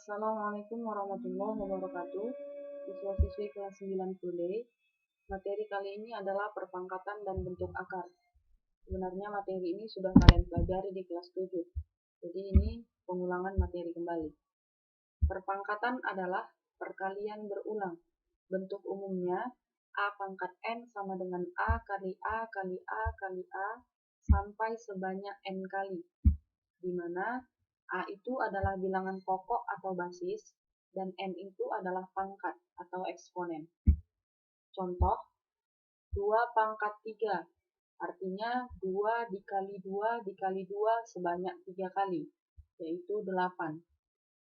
Assalamualaikum warahmatullahi wabarakatuh. Siswa-siswi kelas 9 D. Materi kali ini adalah perpangkatan dan bentuk akar. Sebenarnya materi ini sudah kalian pelajari di kelas 7. Jadi ini pengulangan materi kembali. Perpangkatan adalah perkalian berulang. Bentuk umumnya A pangkat N sama dengan A kali A kali A kali A sampai sebanyak N kali, di mana A itu adalah bilangan pokok atau basis, dan N itu adalah pangkat atau eksponen. Contoh, 2 pangkat 3, artinya 2 dikali 2 dikali 2 sebanyak 3 kali, yaitu 8.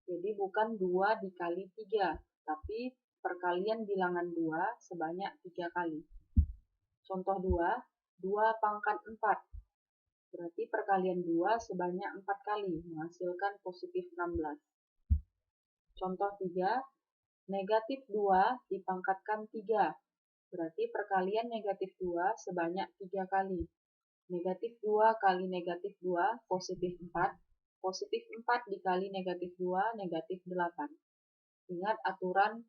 Jadi bukan 2 dikali 3, tapi perkalian bilangan 2 sebanyak 3 kali. Contoh 2, 2 pangkat 4. Berarti perkalian 2 sebanyak 4 kali, menghasilkan positif 16. Contoh 3, negatif 2 dipangkatkan 3. Berarti perkalian negatif 2 sebanyak 3 kali. Negatif 2 kali negatif 2, positif 4. Positif 4 dikali negatif 2, negatif 8. Ingat aturan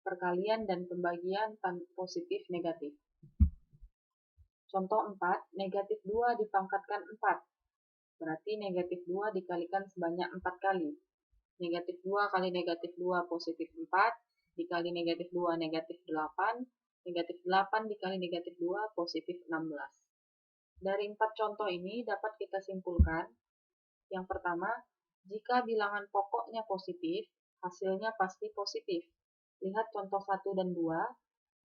perkalian dan pembagian positif negatif. Contoh 4, negatif 2 dipangkatkan 4. Berarti negatif 2 dikalikan sebanyak 4 kali. Negatif 2 kali negatif 2 positif 4, dikali negatif 2 negatif 8, negatif 8 dikali negatif 2 positif 16. Dari 4 contoh ini dapat kita simpulkan, yang pertama, jika bilangan pokoknya positif, hasilnya pasti positif. Lihat contoh 1 dan 2,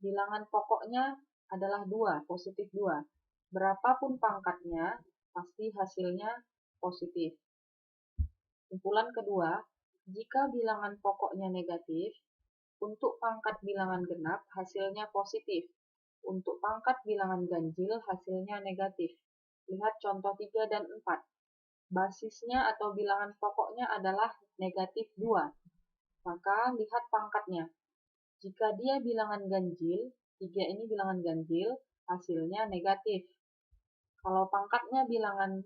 bilangan pokoknya adalah 2, positif 2. Berapapun pangkatnya, pasti hasilnya positif. Simpulan kedua, jika bilangan pokoknya negatif, untuk pangkat bilangan genap hasilnya positif. Untuk pangkat bilangan ganjil hasilnya negatif. Lihat contoh 3 dan 4. Basisnya atau bilangan pokoknya adalah negatif 2. Maka lihat pangkatnya. Jika dia bilangan ganjil, 3 ini bilangan ganjil, hasilnya negatif. Kalau pangkatnya bilangan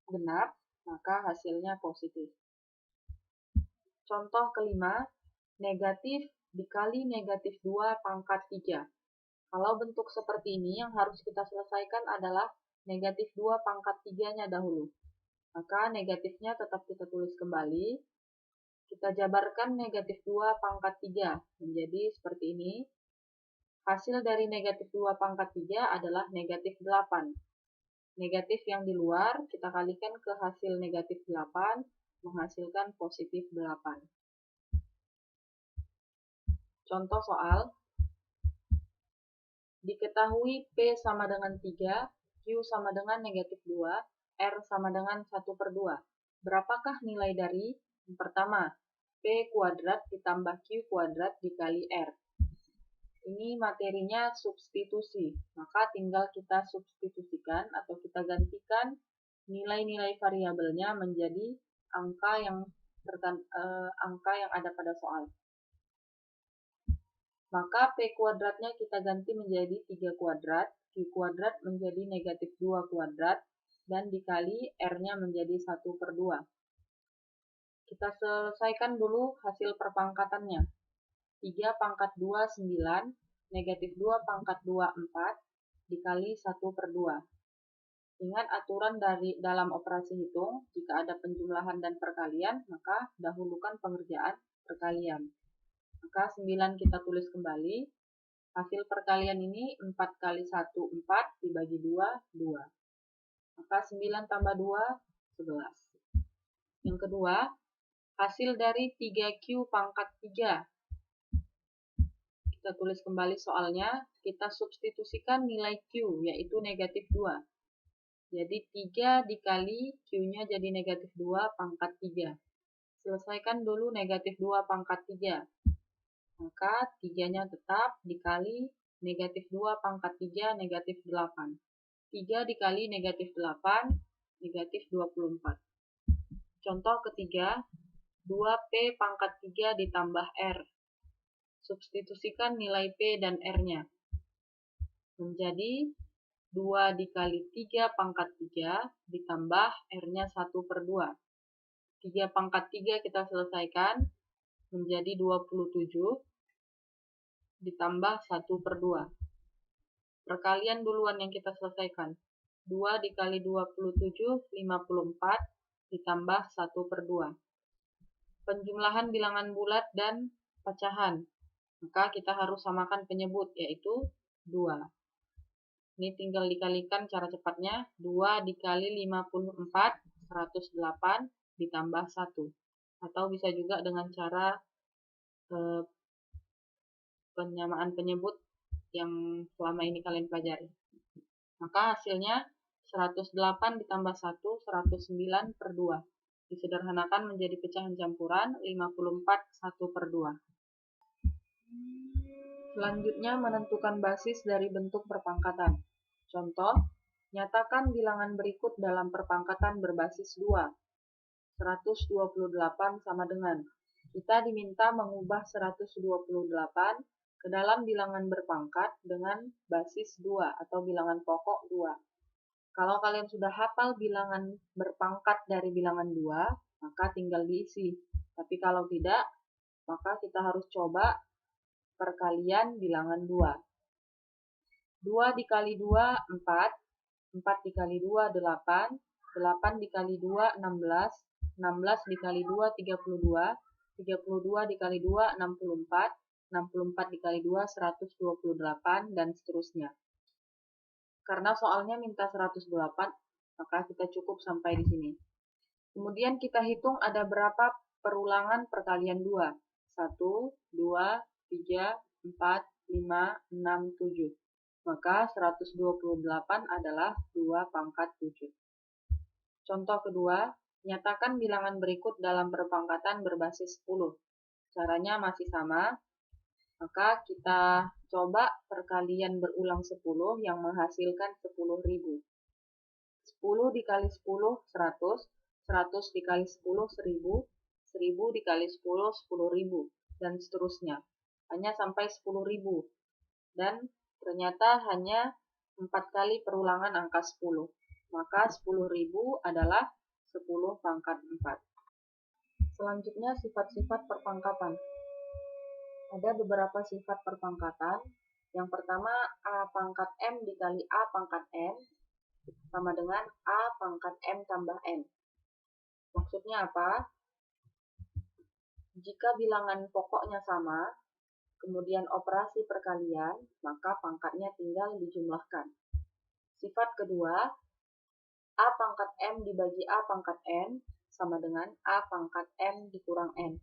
genap, maka hasilnya positif. Contoh kelima, negatif dikali negatif 2 pangkat 3. Kalau bentuk seperti ini yang harus kita selesaikan adalah negatif 2 pangkat 3-nya dahulu. Maka negatifnya tetap kita tulis kembali. Kita jabarkan negatif 2 pangkat 3 menjadi seperti ini. Hasil dari negatif 2 pangkat 3 adalah negatif 8. Negatif yang di luar kita kalikan ke hasil negatif 8, menghasilkan positif 8. Contoh soal, diketahui P sama dengan 3, Q sama dengan negatif 2, R sama dengan 1/2. Berapakah nilai dari? Yang pertama, P kuadrat ditambah Q kuadrat dikali R. Ini materinya substitusi, maka tinggal kita substitusikan atau kita gantikan nilai-nilai variabelnya menjadi angka yang ada pada soal. Maka P kuadratnya kita ganti menjadi 3 kuadrat, Q kuadrat menjadi negatif 2 kuadrat, dan dikali R-nya menjadi 1/2. Kita selesaikan dulu hasil perpangkatannya. 3 pangkat 2, 9, negatif 2 pangkat 2, 4, dikali 1/2. Ingat aturan dalam operasi hitung, jika ada penjumlahan dan perkalian, maka dahulukan pengerjaan perkalian. Maka 9 kita tulis kembali. Hasil perkalian ini 4 kali 1, 4, dibagi 2, 2. Maka 9 tambah 2, 11. Yang kedua, hasil dari 3Q pangkat 3. Kita tulis kembali soalnya, kita substitusikan nilai Q, yaitu negatif 2. Jadi 3 dikali Q-nya jadi negatif 2 pangkat 3. Selesaikan dulu negatif 2 pangkat 3. Maka 3-nya tetap dikali negatif 2 pangkat 3 negatif 8. 3 dikali negatif 8, negatif 24. Contoh ketiga, 2P pangkat 3 ditambah R. Substitusikan nilai P dan R-nya. Menjadi 2 dikali 3 pangkat 3 ditambah R-nya 1/2. 3 pangkat 3 kita selesaikan. menjadi 27 ditambah 1/2. Perkalian duluan yang kita selesaikan. 2 dikali 27, 54 ditambah 1/2. Penjumlahan bilangan bulat dan pecahan. Maka kita harus samakan penyebut, yaitu 2. Ini tinggal dikalikan cara cepatnya. 2 dikali 54, 108 ditambah 1. Atau bisa juga dengan cara penyamaan penyebut yang selama ini kalian pelajari. Maka hasilnya 108 ditambah 1, 109/2. Disederhanakan menjadi pecahan campuran 54 1/2. Selanjutnya menentukan basis dari bentuk perpangkatan. Contoh, nyatakan bilangan berikut dalam perpangkatan berbasis 2. 128 sama dengan. Kita diminta mengubah 128 ke dalam bilangan berpangkat dengan basis 2 atau bilangan pokok 2. Kalau kalian sudah hafal bilangan berpangkat dari bilangan 2, maka tinggal diisi. Tapi kalau tidak, maka kita harus coba perkalian bilangan 2. 2 dikali 2, 4. 4 dikali 2, 8. 8 dikali 2, 16. 16 dikali 2, 32. 32 dikali 2, 64. 64 dikali 2, 128, dan seterusnya. Karena soalnya minta 108, maka kita cukup sampai di sini. Kemudian kita hitung ada berapa perulangan perkalian 2. 1, 2, 3, 4, 5, 6, 7. Maka 128 adalah 2/7. Contoh kedua, nyatakan bilangan berikut dalam perpangkatan berbasis 10. Caranya masih sama. Maka kita coba perkalian berulang 10 yang menghasilkan 10.000. 10 dikali 10, 100. 100 dikali 10, 1000. 1000 dikali 10, 10.000. Dan seterusnya. Hanya sampai 10.000. Dan ternyata hanya 4 kali perulangan angka 10. Maka 10.000 adalah 10/4. Selanjutnya sifat-sifat perpangkatan. Ada beberapa sifat perpangkatan. Yang pertama, A pangkat M dikali A pangkat N sama dengan A pangkat M tambah N. Maksudnya apa? Jika bilangan pokoknya sama, kemudian operasi perkalian, maka pangkatnya tinggal dijumlahkan. Sifat kedua, A pangkat M dibagi A pangkat N sama dengan A pangkat M dikurang N.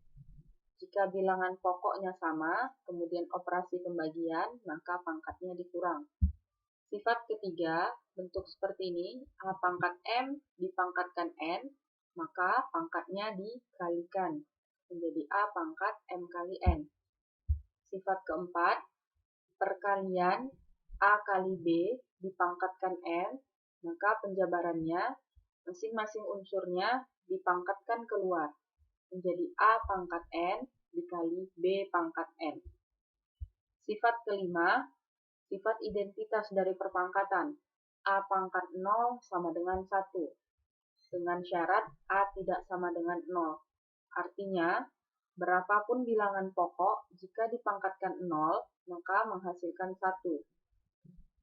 Jika bilangan pokoknya sama, kemudian operasi pembagian, maka pangkatnya dikurang. Sifat ketiga, bentuk seperti ini, A pangkat M dipangkatkan N, maka pangkatnya dikalikan, menjadi A pangkat M kali N. Sifat keempat, perkalian A kali B dipangkatkan N, maka penjabarannya, masing-masing unsurnya dipangkatkan keluar, menjadi A pangkat N dikali B pangkat N. Sifat kelima, sifat identitas dari perpangkatan. A pangkat 0 sama dengan 1. Dengan syarat A tidak sama dengan 0. Artinya, berapapun bilangan pokok, jika dipangkatkan 0, maka menghasilkan 1.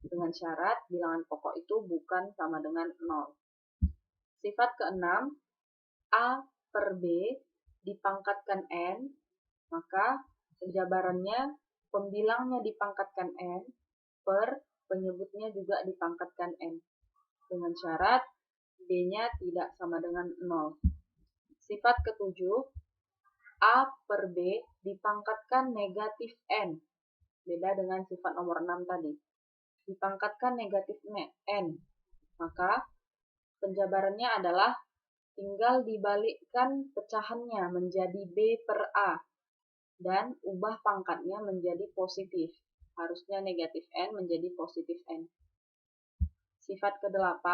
Dengan syarat bilangan pokok itu bukan sama dengan 0. Sifat keenam, A per B dipangkatkan N, maka penjabarannya pembilangnya dipangkatkan N per penyebutnya juga dipangkatkan N. Dengan syarat B-nya tidak sama dengan 0. Sifat ketujuh, A per B dipangkatkan negatif N. Beda dengan sifat nomor 6 tadi. Dipangkatkan negatif N. Maka penjabarannya adalah tinggal dibalikkan pecahannya menjadi B per A dan ubah pangkatnya menjadi positif. Harusnya negatif N menjadi positif N. Sifat ke-8,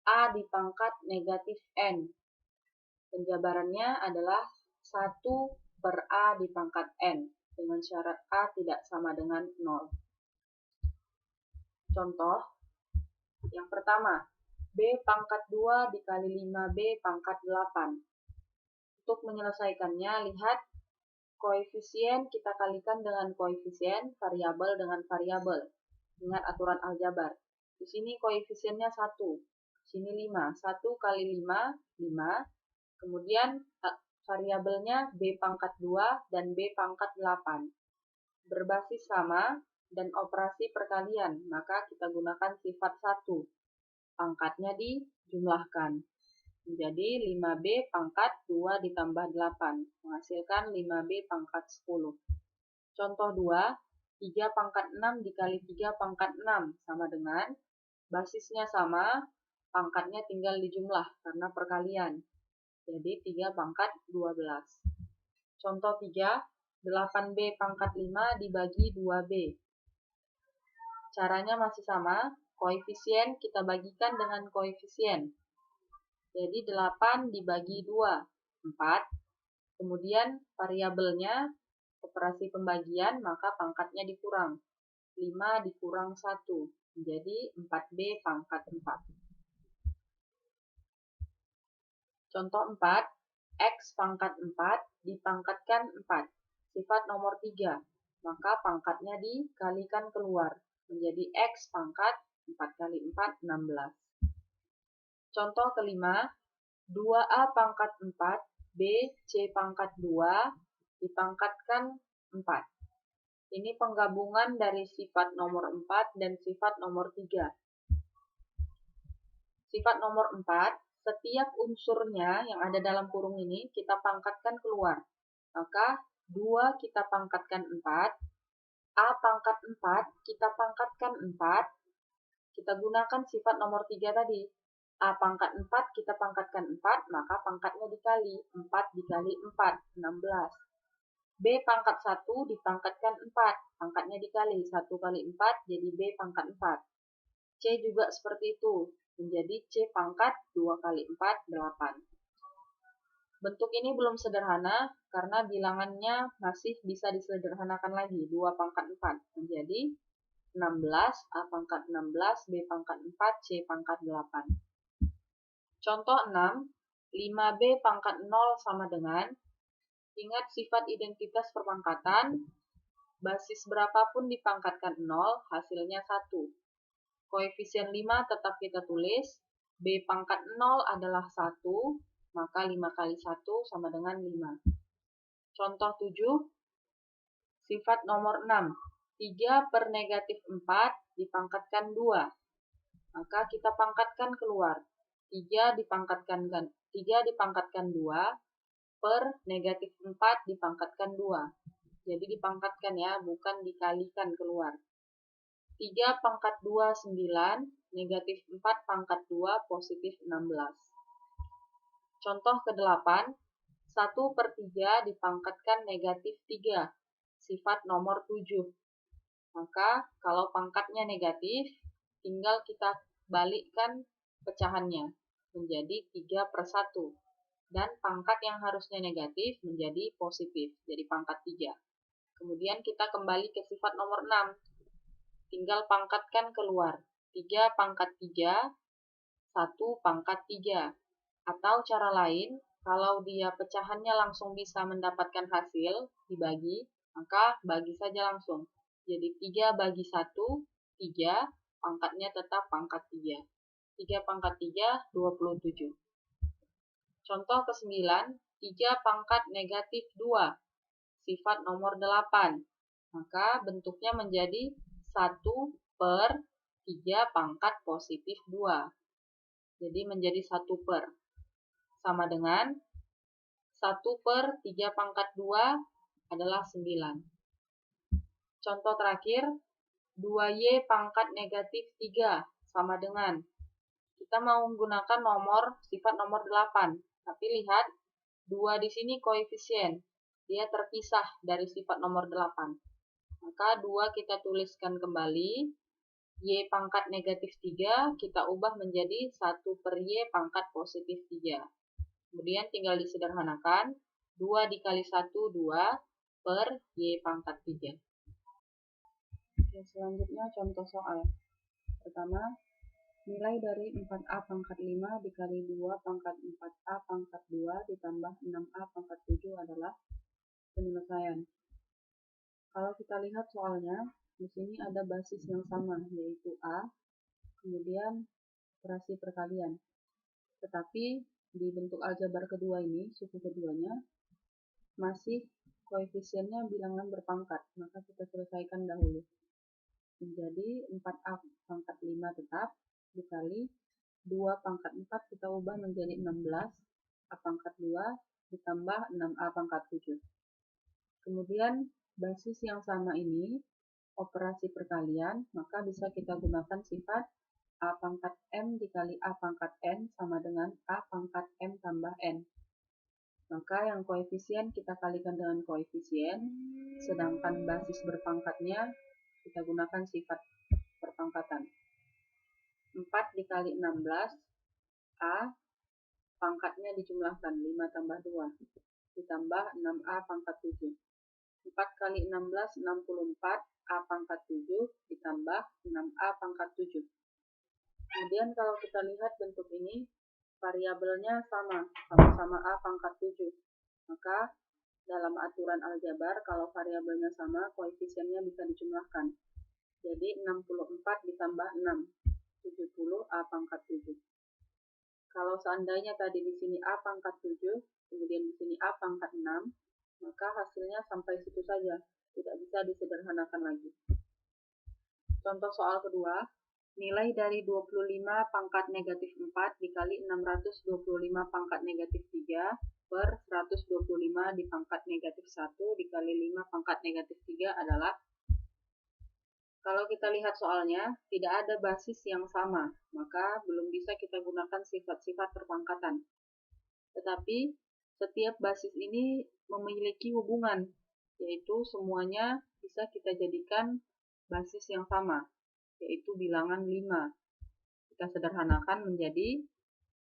A dipangkat negatif N. Penjabarannya adalah 1 per A dipangkat N dengan syarat A tidak sama dengan 0. Contoh, yang pertama, B pangkat 2 dikali 5B pangkat 8. Untuk menyelesaikannya, lihat Koefisien kita kalikan dengan koefisien, variabel dengan variabel. Ingat aturan aljabar. Di sini koefisiennya 1, di sini 5. 1 kali 5, 5. Kemudian variabelnya B pangkat 2 dan B pangkat 8. Berbasis sama dan operasi perkalian, maka kita gunakan sifat 1. Pangkatnya dijumlahkan. Menjadi 5B pangkat 2 ditambah 8, menghasilkan 5B pangkat 10. Contoh 2, 3 pangkat 6 dikali 3 pangkat 6 sama dengan, basisnya sama, pangkatnya tinggal dijumlah karena perkalian. Jadi 3 pangkat 12. Contoh 3, 8B pangkat 5 dibagi 2B. Caranya masih sama, koefisien kita bagikan dengan koefisien. Jadi 8 dibagi 2, 4. Kemudian variabelnya, operasi pembagian, maka pangkatnya dikurang. 5 dikurang 1, menjadi 4B pangkat 4. Contoh 4, X pangkat 4 dipangkatkan 4. Sifat nomor 3, maka pangkatnya dikalikan keluar. Menjadi X pangkat 4 kali 4, 16. Contoh kelima, 2A pangkat 4, B, C pangkat 2, dipangkatkan 4. Ini penggabungan dari sifat nomor 4 dan sifat nomor 3. Sifat nomor 4, setiap unsurnya yang ada dalam kurung ini kita pangkatkan keluar. Maka 2 kita pangkatkan 4, A pangkat 4 kita pangkatkan 4, kita gunakan sifat nomor 3 tadi. A pangkat 4 kita pangkatkan 4, maka pangkatnya dikali. 4 dikali 4, 16. B pangkat 1 dipangkatkan 4, pangkatnya dikali. 1 kali 4 jadi B pangkat 4. C juga seperti itu, menjadi C pangkat 2 kali 4, 8. Bentuk ini belum sederhana, karena bilangannya masih bisa disederhanakan lagi. 2 pangkat 4, menjadi 16, A pangkat 16, B pangkat 4, C pangkat 8. Contoh 6, 5B pangkat 0 sama dengan, ingat sifat identitas perpangkatan, basis berapapun dipangkatkan 0, hasilnya 1. Koefisien 5 tetap kita tulis, B pangkat 0 adalah 1, maka 5 kali 1 sama dengan 5. Contoh 7, sifat nomor 6, 3 per negatif 4 dipangkatkan 2, maka kita pangkatkan keluar. 3 dipangkatkan 2 per negatif 4 dipangkatkan 2. Jadi dipangkatkan ya, bukan dikalikan keluar. 3 pangkat 2, 9, negatif 4 pangkat 2, positif 16. Contoh ke-8, 1 per 3 dipangkatkan negatif 3, sifat nomor 7. Maka kalau pangkatnya negatif, tinggal kita balikkan pecahannya menjadi 3 per 1. Dan pangkat yang harusnya negatif menjadi positif, jadi pangkat 3. Kemudian kita kembali ke sifat nomor 6. Tinggal pangkatkan keluar. 3 pangkat 3, 1 pangkat 3. Atau cara lain, kalau dia pecahannya langsung bisa mendapatkan hasil, dibagi, maka bagi saja langsung. Jadi 3 bagi 1, 3, pangkatnya tetap pangkat 3. 3 pangkat 3, 27. Contoh ke-9, 3 pangkat negatif 2, sifat nomor 8. Maka bentuknya menjadi 1 per 3 pangkat positif 2. Jadi menjadi 1 per. Sama dengan 1 per 3 pangkat 2 adalah 9. Contoh terakhir, 2Y pangkat negatif 3 sama dengan, kita mau menggunakan sifat nomor 8, tapi lihat 2 di sini koefisien, dia terpisah dari sifat nomor 8. Maka 2 kita tuliskan kembali, Y pangkat negatif 3 kita ubah menjadi 1 per Y pangkat positif 3. Kemudian tinggal disederhanakan, 2 dikali 1, 2 per Y pangkat 3. Oke, selanjutnya contoh soal. Pertama, nilai dari 4A pangkat 5 dikali 2 pangkat 4A pangkat 2 ditambah 6A pangkat 7 adalah, penyelesaian. Kalau kita lihat soalnya, di sini ada basis yang sama, yaitu A, kemudian operasi perkalian. Tetapi di bentuk aljabar kedua ini, suku keduanya, masih koefisiennya bilangan berpangkat, maka kita selesaikan dahulu. Menjadi 4A pangkat 5 tetap, dikali 2 pangkat 4 kita ubah menjadi 16, A pangkat 2 ditambah 6A pangkat 7. Kemudian basis yang sama ini, operasi perkalian, maka bisa kita gunakan sifat A pangkat M dikali A pangkat N sama dengan A pangkat M tambah N. Maka yang koefisien kita kalikan dengan koefisien, sedangkan basis berpangkatnya kita gunakan sifat perpangkatan. 4 dikali 16, A pangkatnya dijumlahkan, 5 tambah 2, ditambah 6A pangkat 7. 4 kali 16, 64, A pangkat 7, ditambah 6A pangkat 7. Kemudian kalau kita lihat bentuk ini, variabelnya sama-sama A pangkat 7. Maka dalam aturan aljabar, kalau variabelnya sama, koefisiennya bisa dijumlahkan. Jadi 64 ditambah 6, 70 A pangkat 7. Kalau seandainya tadi di sini A pangkat 7, kemudian di sini A pangkat 6, maka hasilnya sampai situ saja, tidak bisa disederhanakan lagi. Contoh soal kedua, nilai dari 25 pangkat negatif 4 dikali 625 pangkat negatif 3 per 125 di pangkat negatif 1 dikali 5 pangkat negatif 3 adalah, kalau kita lihat soalnya, tidak ada basis yang sama, maka belum bisa kita gunakan sifat-sifat perpangkatan. Tetapi, setiap basis ini memiliki hubungan, yaitu semuanya bisa kita jadikan basis yang sama, yaitu bilangan 5. Kita sederhanakan menjadi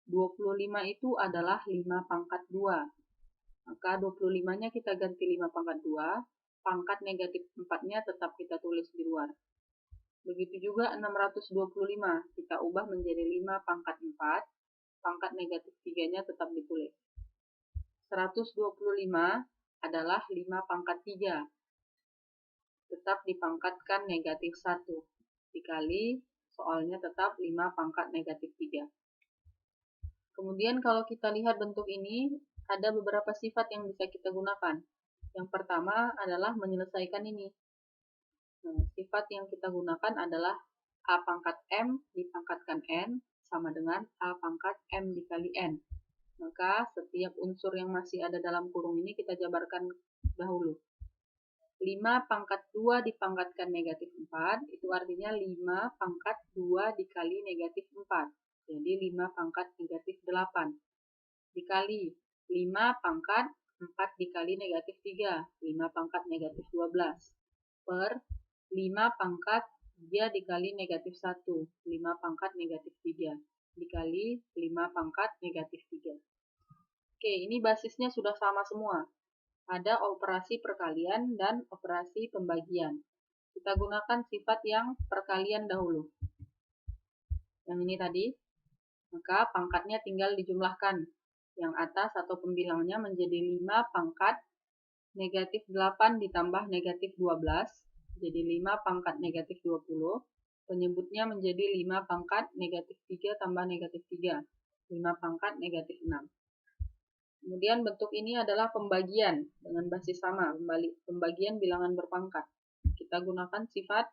25 itu adalah 5 pangkat 2. Maka 25-nya kita ganti 5 pangkat 2, pangkat negatif 4-nya tetap kita tulis di luar. Begitu juga 625, kita ubah menjadi 5 pangkat 4, pangkat negatif 3-nya tetap ditulis. 125 adalah 5 pangkat 3, tetap dipangkatkan negatif 1, dikali soalnya tetap 5 pangkat negatif 3. Kemudian kalau kita lihat bentuk ini, ada beberapa sifat yang bisa kita gunakan. Yang pertama adalah menyelesaikan ini. Nah, sifat yang kita gunakan adalah A pangkat M dipangkatkan N sama dengan A pangkat M dikali N. Maka setiap unsur yang masih ada dalam kurung ini kita jabarkan dahulu. 5 pangkat 2 dipangkatkan negatif 4, itu artinya 5 pangkat 2 dikali negatif 4. Jadi 5 pangkat negatif 8. Dikali 5 pangkat 4 dikali negatif 3, 5 pangkat negatif 12. Per 5 pangkat 3 dikali negatif 1, 5 pangkat negatif 3. Dikali 5 pangkat negatif 3. Oke, ini basisnya sudah sama semua. Ada operasi perkalian dan operasi pembagian. Kita gunakan sifat yang perkalian dahulu. Yang ini tadi, maka pangkatnya tinggal dijumlahkan. Yang atas atau pembilangnya menjadi 5 pangkat negatif 8 ditambah negatif 12, jadi 5 pangkat negatif 20. Penyebutnya menjadi 5 pangkat negatif 3 tambah negatif 3, 5 pangkat negatif 6. Kemudian bentuk ini adalah pembagian dengan basis sama, pembagian bilangan berpangkat. Kita gunakan sifat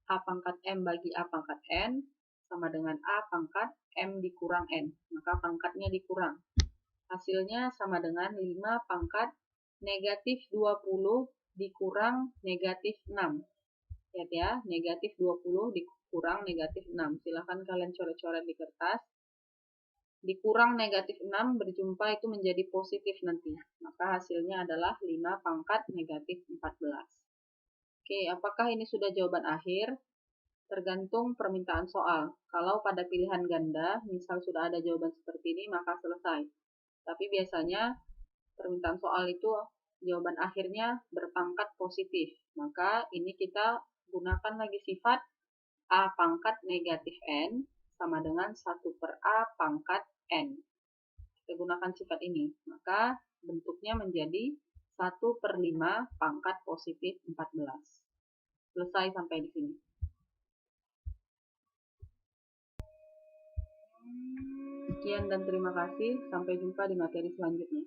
A pangkat M bagi A pangkat N sama dengan A pangkat M dikurang N, maka pangkatnya dikurang. Hasilnya sama dengan 5 pangkat negatif 20 dikurang negatif 6. Lihat ya, negatif 20 dikurang negatif 6. Silahkan kalian coret-coret di kertas. Dikurang negatif 6 berjumpa itu menjadi positif nanti. Maka hasilnya adalah 5 pangkat negatif 14. Oke, apakah ini sudah jawaban akhir? Tergantung permintaan soal. Kalau pada pilihan ganda, misal sudah ada jawaban seperti ini, maka selesai. Tapi biasanya permintaan soal itu jawaban akhirnya berpangkat positif. Maka ini kita gunakan lagi sifat A pangkat negatif N sama dengan 1 per A pangkat N. Kita gunakan sifat ini. Maka bentuknya menjadi 1/5 pangkat positif 14. Selesai sampai di sini. Sekian dan terima kasih. Sampai jumpa di materi selanjutnya.